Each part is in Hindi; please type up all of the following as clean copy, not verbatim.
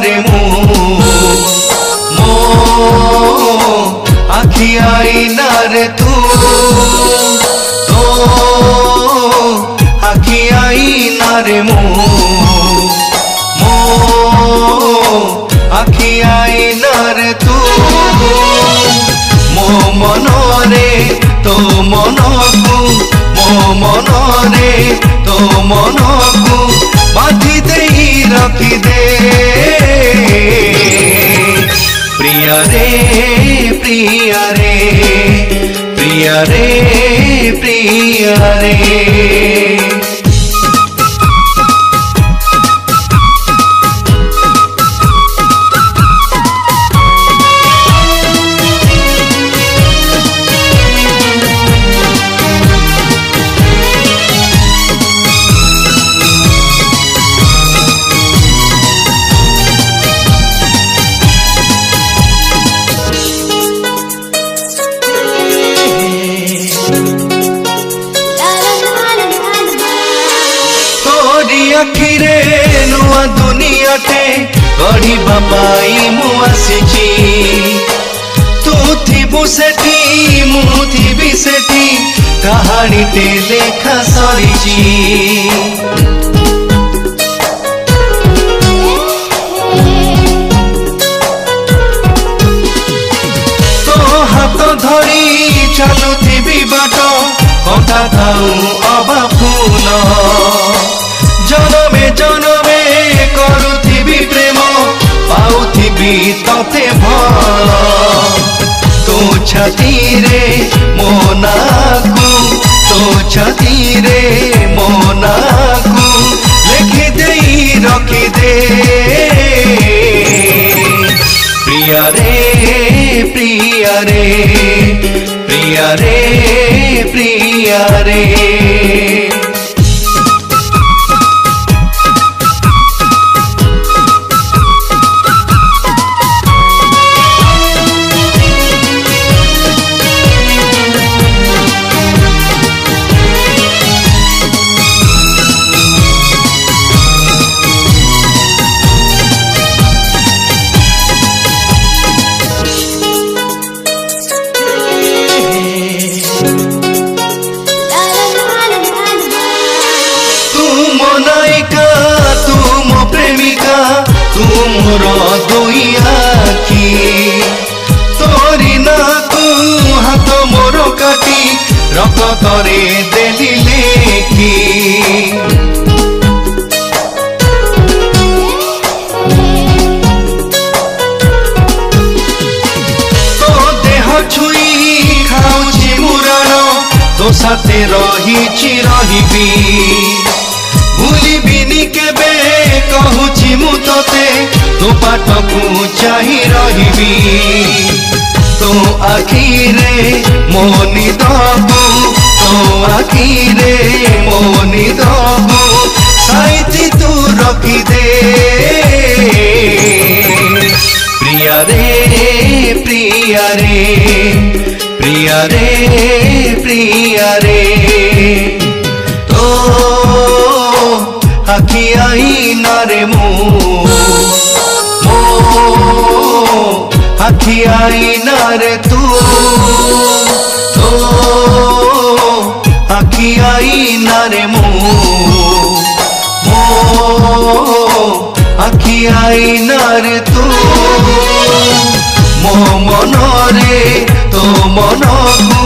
रे मो आखि आईना रे तू तो आखि आईना रे मो आखि आईना रे तू मो मन रे तो मन को मो मन रे तो मन को बांधी दे रखी दे प्रिया रे प्रिया रे प्रिया रे प्रिया रे। आखिरे नुआ दुनिया टे गढ़ा पाई मु आसी तू थिबु सेठी मु थिबी सेठी कहानी टे लेखा सरी तो हाथ धरी चालू थिबी बाट कथा थाऊ अबा फूल जनमे जनमे करुथिबी प्रेम पाउथिबी तते भल तो छाती रे मोना को तो छाती रे मोना को लिखि देई रखी दे प्रिया रे प्रिया रे प्रिया रे प्रिया रे। तू मोर दुई आखि तोरी ना तू हाथ मोर काटी रक्त रे देली लेखी तो देह छुई खाऊची मुराण तो साथे रहीची रहिबी भूलिबिनी केबे कहूची मु तोते तो पाठ को चाही रहिबी तो आखिरे मोनी दबु तो आखिरे मोनी दबु साइती तू रखी दे प्रिया रे प्रिया रे प्रिया रे प्रिया रे तो आखि आईना रे मो आखि आईना रे तू तो आखि आईना रे मो आखि आईना रे तू मो मन रे तो मन को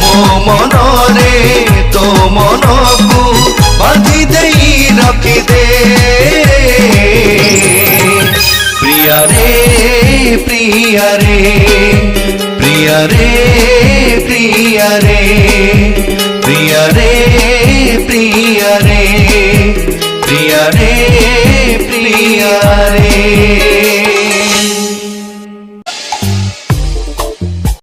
मो मन रे तो मन को बांधी दे रखी दे प्रिया रे प्रिया रे प्रिया रे प्रिया रे प्रिया रे प्रिया रे प्रिया रे प्रिया रे।